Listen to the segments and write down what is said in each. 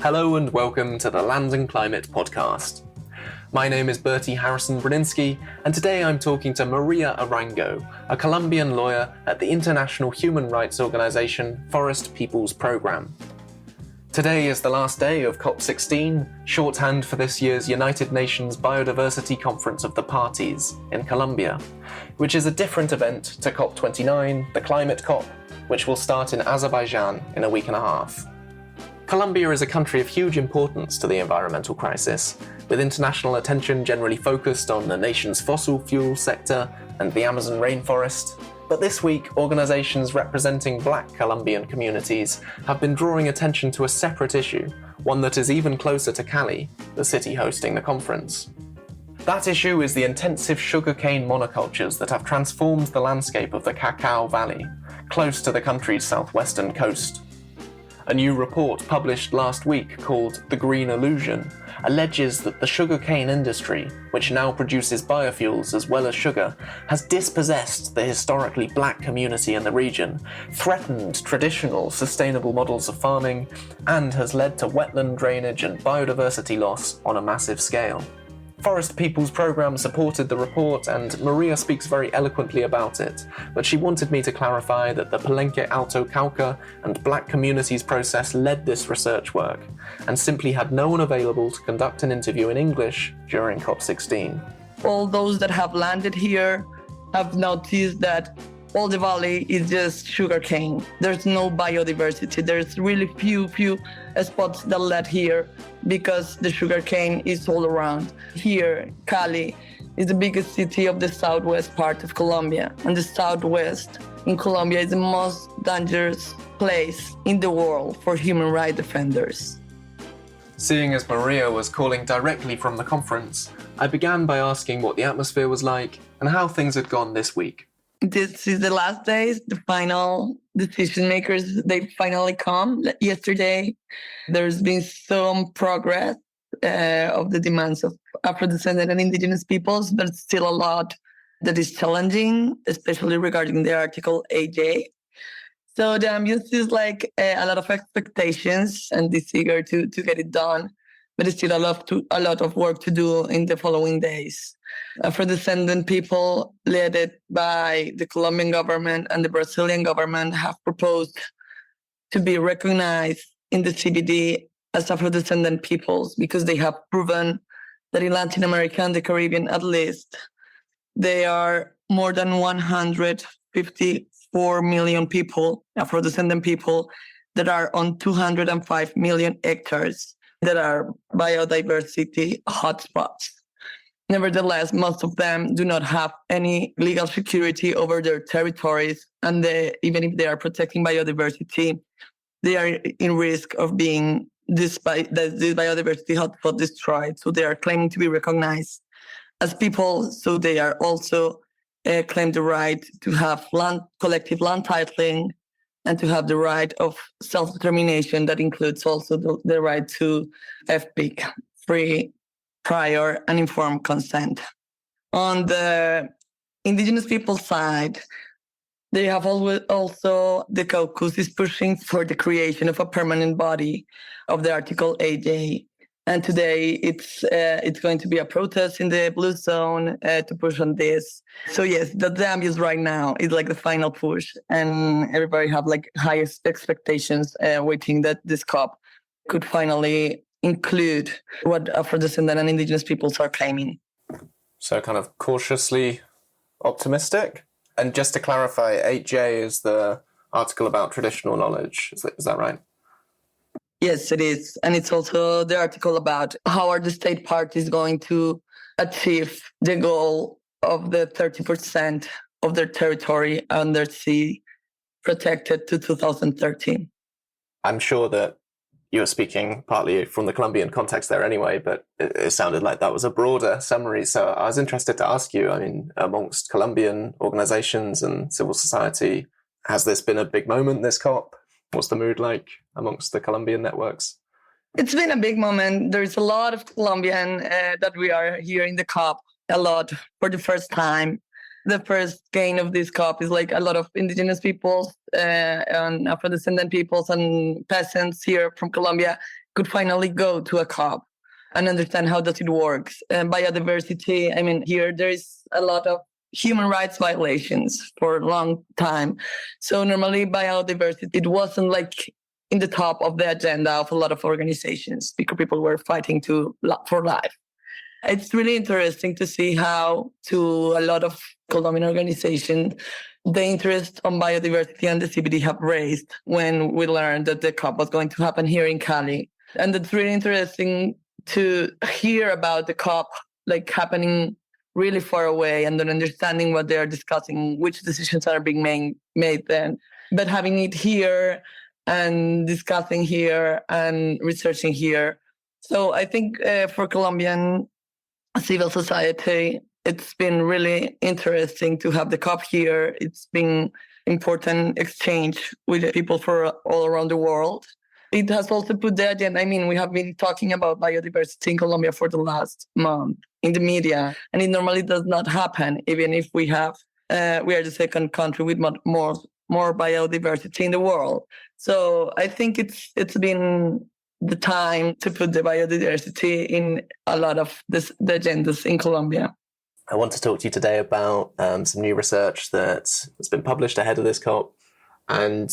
Hello and welcome to the Land and Climate podcast. My name is Bertie Harrison-Braninsky, and today I'm talking to María Arango, a Colombian lawyer at the international human rights organization Forest Peoples Programme. Today is the last day of COP16, shorthand for this year's United Nations Biodiversity Conference of the Parties in Colombia, which is a different event to COP29, the climate COP, which will start in Azerbaijan in a week and a half. Colombia is a country of huge importance to the environmental crisis, with international attention generally focused on the nation's fossil fuel sector and the Amazon rainforest. But this week, organisations representing Black Colombian communities have been drawing attention to a separate issue, one that is even closer to Cali, the city hosting the conference. That issue is the intensive sugarcane monocultures that have transformed the landscape of the Cauca Valley, close to the country's southwestern coast. A new report published last week called The Green Illusion alleges that the sugarcane industry, which now produces biofuels as well as sugar, has dispossessed the historically black community in the region, threatened traditional sustainable models of farming, and has led to wetland drainage and biodiversity loss on a massive scale. Forest Peoples Programme supported the report, and Maria speaks very eloquently about it, but she wanted me to clarify that the Palenque Alto Cauca and Black Communities process led this research work, and simply had no one available to conduct an interview in English during COP16. All those that have landed here have noticed that all the valley is just sugarcane. There's no biodiversity. There's really few spots that led here because the sugarcane is all around. Here, Cali is the biggest city of the southwest part of Colombia. And the southwest in Colombia is the most dangerous place in the world for human rights defenders. Seeing as Maria was calling directly from the conference, I began by asking what the atmosphere was like and how things had gone this week. This is the last days, the final decision makers, they finally come. Yesterday, there's been some progress of the demands of Afro-descendant and Indigenous peoples, but still a lot that is challenging, especially regarding the Article 8J. So the ambience is like a lot of expectations and is eager to get it done, but it's still a lot of work to do in the following days. Afro-descendant people, led by the Colombian government and the Brazilian government, have proposed to be recognized in the CBD as Afro-descendant peoples because they have proven that in Latin America and the Caribbean, at least, there are more than 154 million people, Afro-descendant people, that are on 205 million hectares that are biodiversity hotspots. Nevertheless, most of them do not have any legal security over their territories, and even if they are protecting biodiversity, they are in risk of being this biodiversity hotspot destroyed. So they are claiming to be recognized as people, so they are also claim the right to have collective land titling and to have the right of self-determination that includes also the right to FPIC, free, prior, and informed consent. On the Indigenous people side, they have always also, the caucus is pushing for the creation of a permanent body of the Article 8J. And today it's going to be a protest in the Blue Zone to push on this. So yes, the ambience right now is like the final push, and everybody have like highest expectations, waiting that this COP could finally include what Afro-descendant and Indigenous peoples are claiming. So kind of cautiously optimistic? And just to clarify, 8J is the article about traditional knowledge, is that right? Yes, it is. And it's also the article about how are the state parties going to achieve the goal of the 30% of their territory under sea protected to 2013. I'm sure that you were speaking partly from the Colombian context there anyway, but it sounded like that was a broader summary. So I was interested to ask you, I mean, amongst Colombian organizations and civil society, has this been a big moment, this COP? What's the mood like amongst the Colombian networks? It's been a big moment. There's a lot of Colombian that we are here in the COP, a lot for the first time. The first gain of this COP is like a lot of Indigenous peoples and Afro-descendant peoples and peasants here from Colombia could finally go to a COP and understand how does it works. And biodiversity, I mean, here there is a lot of human rights violations for a long time. So normally biodiversity, it wasn't like in the top of the agenda of a lot of organizations because people were fighting for life. It's really interesting to see how to a lot of Colombian organizations, the interest on biodiversity and the CBD have raised when we learned that the COP was going to happen here in Cali. And it's really interesting to hear about the COP like happening really far away and then understanding what they are discussing, which decisions are being made then. But having it here and discussing here and researching here. So I think for Colombian civil society, it's been really interesting to have the COP here. It's been important exchange with people for all around the world. It has also put the agenda. I mean, we have been talking about biodiversity in Colombia for the last month in the media, and it normally does not happen, even if we are the second country with more biodiversity in the world. So I think it's been the time to put the biodiversity in a lot of the agendas in Colombia. I want to talk to you today about some new research that's been published ahead of this COP, and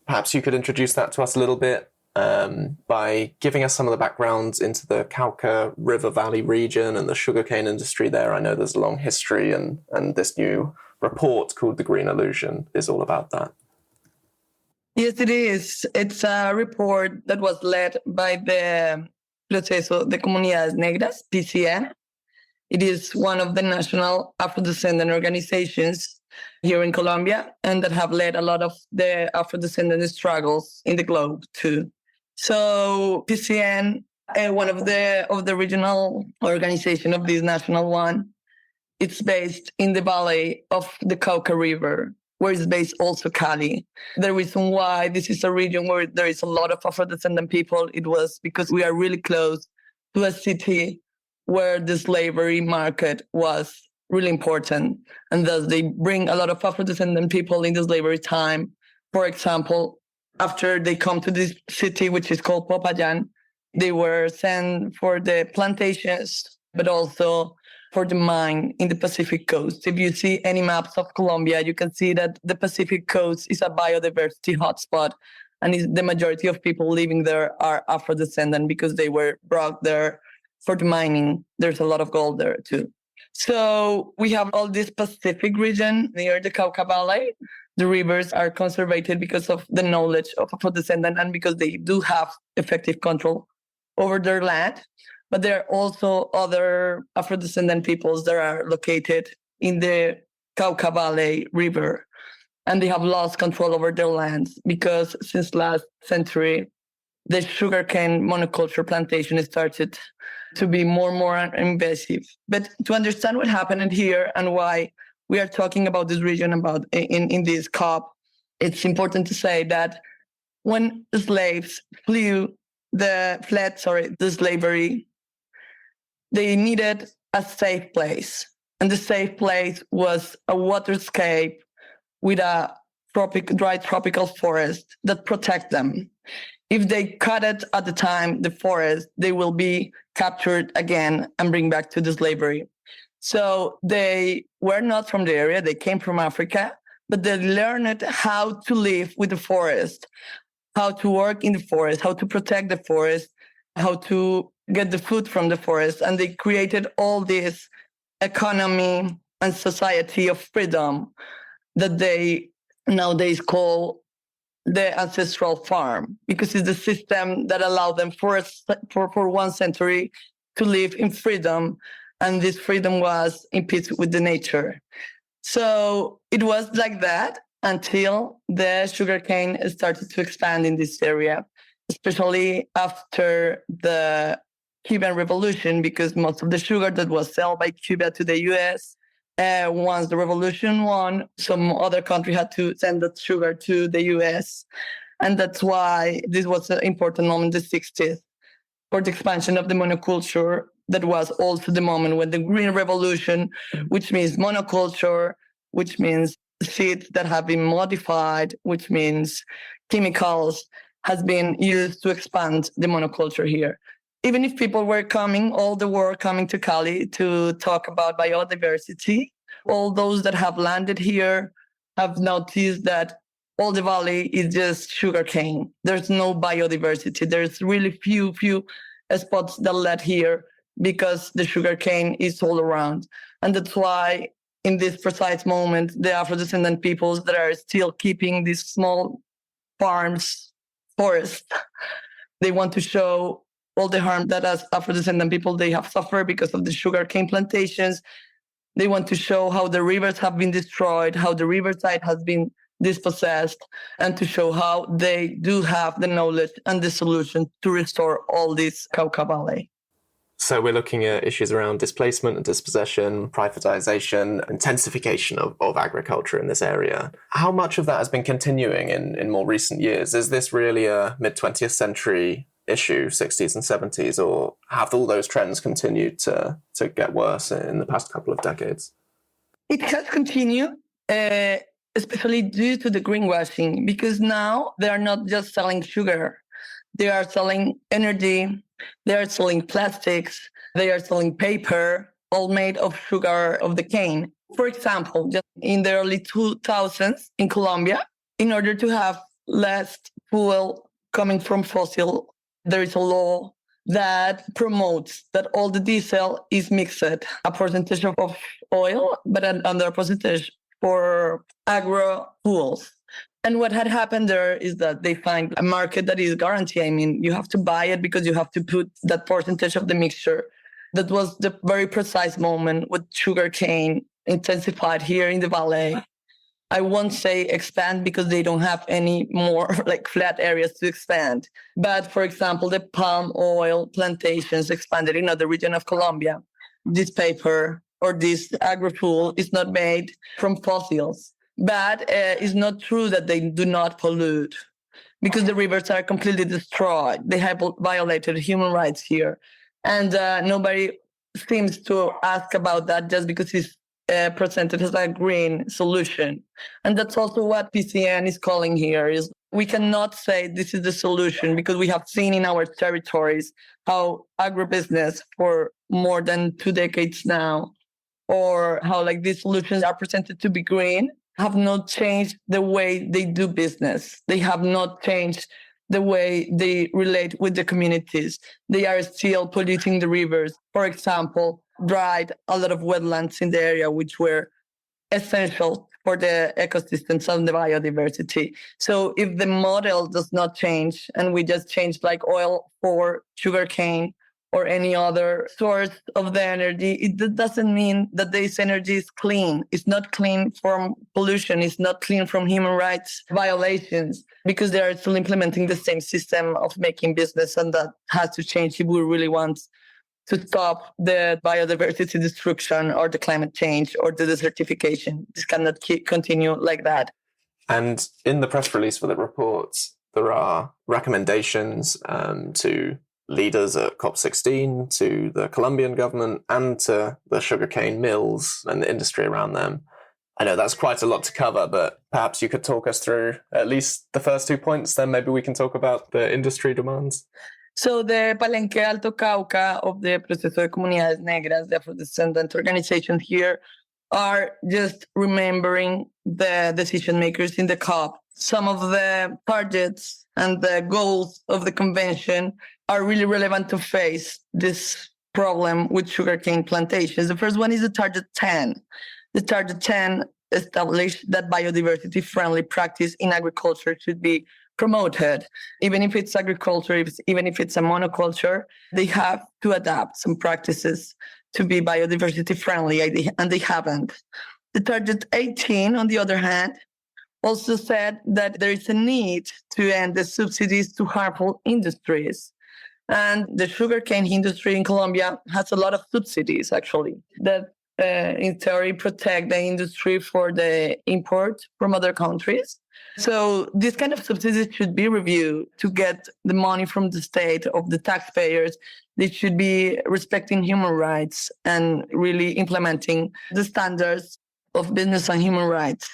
perhaps you could introduce that to us a little bit by giving us some of the background into the Cauca River Valley region and the sugarcane industry there. I know there's a long history, and this new report called The Green Illusion is all about that. Yes, it is. It's a report that was led by the Proceso de Comunidades Negras, PCN. It is one of the national Afro-descendant organizations here in Colombia, and that have led a lot of the Afro-descendant struggles in the globe too. So PCN, one of the regional organization of this national one, it's based in the valley of the Cauca River, where it's based also Cali. The reason why this is a region where there is a lot of Afro-descendant people, it was because we are really close to a city where the slavery market was really important. And thus they bring a lot of Afro-descendant people in the slavery time. For example, after they come to this city, which is called Popayan, they were sent for the plantations, but also for the mine in the Pacific coast. If you see any maps of Colombia, you can see that the Pacific coast is a biodiversity hotspot, and the majority of people living there are Afro-descendant because they were brought there for the mining. There's a lot of gold there too. So we have all this Pacific region near the Cauca Valley. The rivers are conserved because of the knowledge of Afro-descendant and because they do have effective control over their land. But there are also other Afro-descendant peoples that are located in the Cauca Valley River, and they have lost control over their lands because since last century, the sugarcane monoculture plantation started to be more and more invasive. But to understand what happened here and why we are talking about this region in this COP, it's important to say that when the slaves fled the slavery, they needed a safe place. And the safe place was a waterscape with a dry tropical forest that protect them. If they cut it at the time, the forest, they will be captured again and bring back to the slavery. So they were not from the area, they came from Africa, but they learned how to live with the forest, how to work in the forest, how to protect the forest, how to get the food from the forest. And they created all this economy and society of freedom that they nowadays call the ancestral farm, because it's the system that allowed them for 1 century to live in freedom. And this freedom was in peace with the nature. So it was like that until the sugarcane started to expand in this area, especially after the Cuban Revolution, because most of the sugar that was sold by Cuba to the US, once the revolution won, some other country had to send that sugar to the US. And that's why this was an important moment in the 60s for the expansion of the monoculture. That was also the moment when the Green Revolution, which means monoculture, which means seeds that have been modified, which means chemicals, has been used to expand the monoculture here. Even if people were coming, all the world coming to Cali to talk about biodiversity, all those that have landed here have noticed that all the valley is just sugarcane. There's no biodiversity. There's really few spots that led here because the sugarcane is all around. And that's why in this precise moment, the Afro-descendant peoples that are still keeping these small farms, forests, they want to show all the harm that as Afro-descendant people they have suffered because of the sugarcane plantations. They want to show how the rivers have been destroyed, how the riverside has been dispossessed, and to show how they do have the knowledge and the solution to restore all this Cauca Valley. So we're looking at issues around displacement and dispossession, privatization, intensification of agriculture in this area. How much of that has been continuing in more recent years? Is this really a mid-20th century issue, 60s and 70s, or have all those trends continued to get worse in the past couple of decades? It has continued, especially due to the greenwashing, because now they are not just selling sugar. They are selling energy, they are selling plastics, they are selling paper, all made of sugar of the cane. For example, just in the early 2000s in Colombia, in order to have less fuel coming from fossil, there is a law that promotes that all the diesel is mixed, a percentage of oil, but another percentage for agro fuels. And what had happened there is that they find a market that is guaranteed. I mean, you have to buy it because you have to put that percentage of the mixture. That was the very precise moment with sugarcane intensified here in the valley. I won't say expand because they don't have any more like flat areas to expand. But for example, the palm oil plantations expanded in other region of Colombia. This paper or this agri-fuel is not made from fossils. But it's not true that they do not pollute because the rivers are completely destroyed. They have violated human rights here. And nobody seems to ask about that just because it's presented as a green solution. And that's also what PCN is calling here is we cannot say this is the solution because we have seen in our territories how agribusiness for more than 2 decades now, or how like these solutions are presented to be green, have not changed the way they do business. They have not changed the way they relate with the communities. They are still polluting the rivers. For example, dried a lot of wetlands in the area, which were essential for the ecosystems and the biodiversity. So if the model does not change and we just change like oil for sugarcane or any other source of the energy, it doesn't mean that this energy is clean. It's not clean from pollution. It's not clean from human rights violations because they are still implementing the same system of making business, and that has to change if we really want to stop the biodiversity destruction or the climate change or the desertification. This cannot continue like that. And in the press release for the reports, there are recommendations to leaders at COP16, to the Colombian government, and to the sugarcane mills and the industry around them. I know that's quite a lot to cover, but perhaps you could talk us through at least the first 2 points, then maybe we can talk about the industry demands. So the Palenque Alto Cauca of the Proceso de Comunidades Negras, the Afro-descendant organization here, are just remembering the decision makers in the COP. Some of the targets and the goals of the convention are really relevant to face this problem with sugarcane plantations. The first one is the Target 10. The Target 10 established that biodiversity-friendly practice in agriculture should be promoted. Even if it's agriculture, even if it's a monoculture, they have to adapt some practices to be biodiversity-friendly, and they haven't. The Target 18, on the other hand, also said that there is a need to end the subsidies to harmful industries. And the sugarcane industry in Colombia has a lot of subsidies, actually, that in theory protect the industry for the import from other countries. So this kind of subsidies should be reviewed to get the money from the state, of the taxpayers. They should be respecting human rights and really implementing the standards of business and human rights.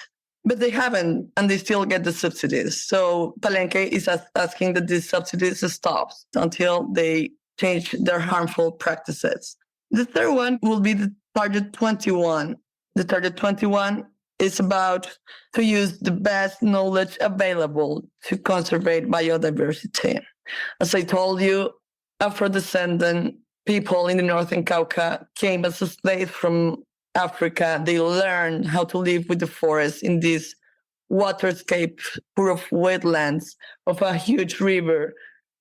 But they haven't, and they still get the subsidies. So Palenque is asking that these subsidies stop until they change their harmful practices. The third one will be the Target 21. The Target 21 is about to use the best knowledge available to conserve biodiversity. As I told you, Afro-descendant people in the northern Cauca came as slaves from Africa. They learned how to live with the forest in this waterscape full of wetlands of a huge river.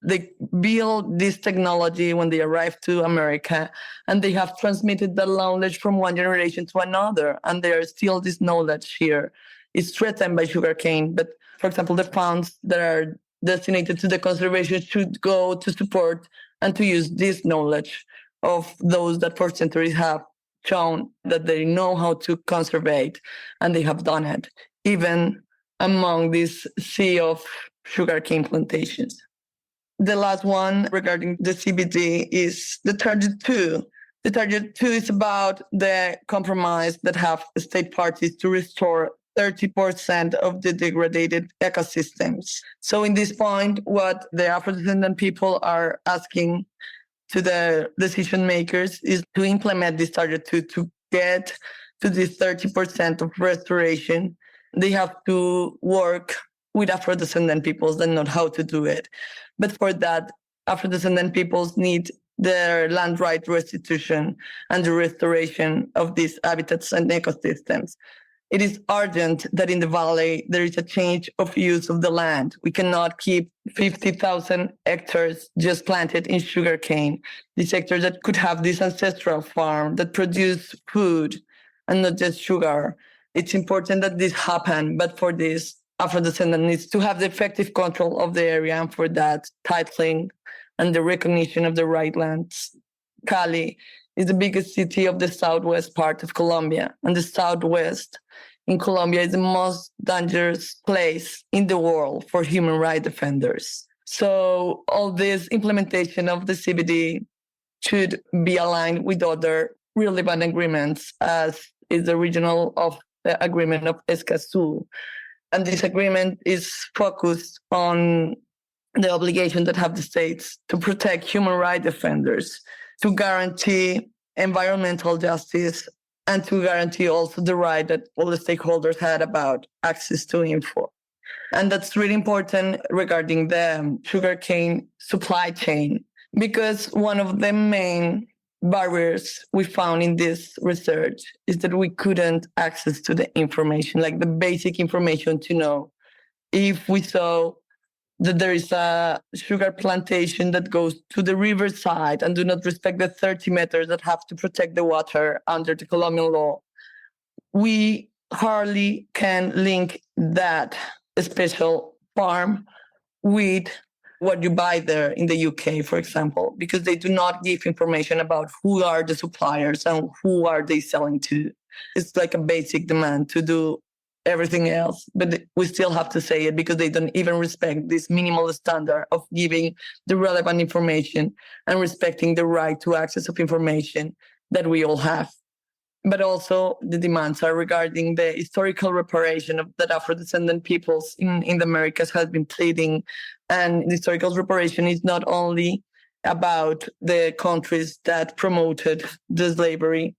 They built this technology when they arrived to America, and they have transmitted the knowledge from one generation to another. And there is still this knowledge here. It's threatened by sugarcane, but for example, the funds that are designated to the conservation should go to support and to use this knowledge of those that for centuries have shown that they know how to conserve, and they have done it, even among this sea of sugarcane plantations. The last one regarding the CBD is the Target 2. The Target 2 is about the compromise that have state parties to restore 30% of the degraded ecosystems. So in this point, what the Afro-descendant people are asking to the decision makers is to implement this Target 2 to get to this 30% of restoration. They have to work with Afro-descendant peoples that know how to do it. But for that, Afro-descendant peoples need their land right restitution and the restoration of these habitats and ecosystems. It is urgent that in the valley there is a change of use of the land. We cannot keep 50,000 hectares just planted in sugarcane. These hectares that could have this ancestral farm that produce food and not just sugar. It's important that this happen, but for this, Afro-descendant needs to have the effective control of the area, and for that, titling and the recognition of the right lands. Cali is the biggest city of the southwest part of Colombia, and the southwest in Colombia is the most dangerous place in the world for human rights defenders. So all this implementation of the CBD should be aligned with other relevant agreements, as is the original of the agreement of Escazú. And this agreement is focused on the obligation that have the states to protect human rights defenders, to guarantee environmental justice, and to guarantee also the right that all the stakeholders had about access to info. And that's really important regarding the sugarcane supply chain, because one of the main barriers we found in this research is that we couldn't access to the information, like the basic information to know if we saw that there is a sugar plantation that goes to the riverside and do not respect the 30 meters that have to protect the water under the Colombian law. We hardly can link that special farm with what you buy there in the UK, for example, because they do not give information about who are the suppliers and who are they selling to. It's like a basic demand to do everything else, but we still have to say it because they don't even respect this minimal standard of giving the relevant information and respecting the right to access of information that we all have. But also the demands are regarding the historical reparation of that Afro-descendant peoples in the Americas has been pleading. And the historical reparation is not only about the countries that promoted the slavery,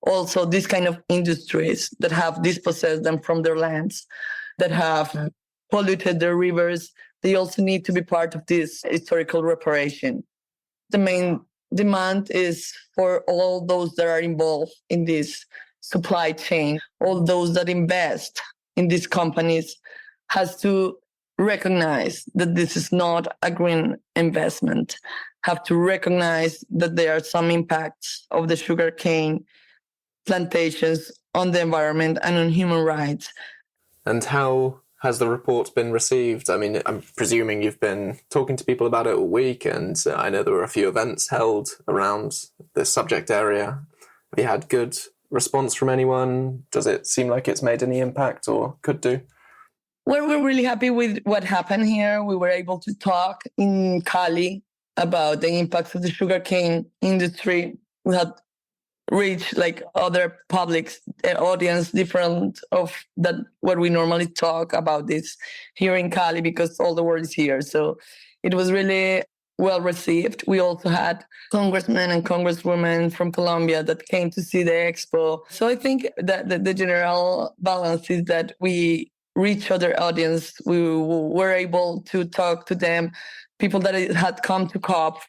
also these kind of industries that have dispossessed them from their lands, that have polluted their rivers, they also need to be part of this historical reparation. The main demand is for all those that are involved in this supply chain, all those that invest in these companies has to recognize that this is not a green investment, have to recognize that there are some impacts of the sugarcane plantations on the environment and on human rights. And how has the report been received? I mean, I'm presuming you've been talking to people about it all week, and I know there were a few events held around this subject area. Have you had good response from anyone? Does it seem like it's made any impact or could do? Well, we're really happy with what happened here. We were able to talk in Cali about the impacts of the sugarcane industry. We had reach like other publics audience different of that what we normally talk about this here in Cali, because all the world is here. So it was really well received. We also had congressmen and congresswomen from Colombia that came to see the expo. So I think that the general balance is that we reach other audience. We were able to talk to them, people that had come to COP.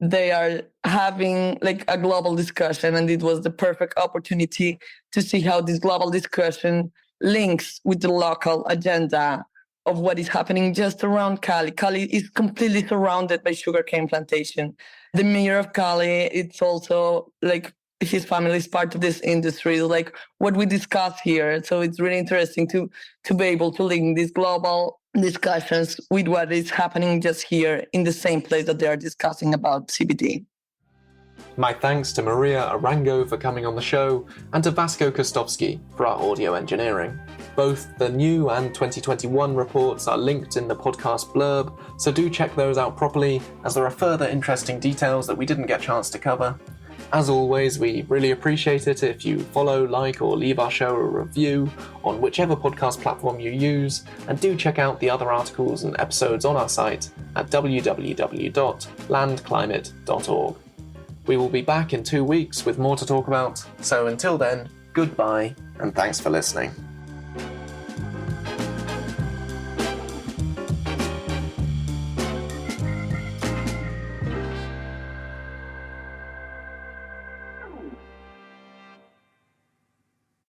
They are having like a global discussion, and it was the perfect opportunity to see how this global discussion links with the local agenda of what is happening just around Cali. Cali is completely surrounded by sugarcane plantation. The mayor of Cali, it's also like his family is part of this industry, like what we discuss here. So it's really interesting to be able to link these global discussions with what is happening just here in the same place that they are discussing about CBD. My thanks to María Arango for coming on the show, and to Vasco Kostovsky for our audio engineering. Both the new and 2021 reports are linked in the podcast blurb, so do check those out properly, as there are further interesting details that we didn't get a chance to cover. As always, we really appreciate it if you follow, like, or leave our show a review on whichever podcast platform you use, and do check out the other articles and episodes on our site at www.landclimate.org. We will be back in 2 weeks with more to talk about, so until then, goodbye, and thanks for listening.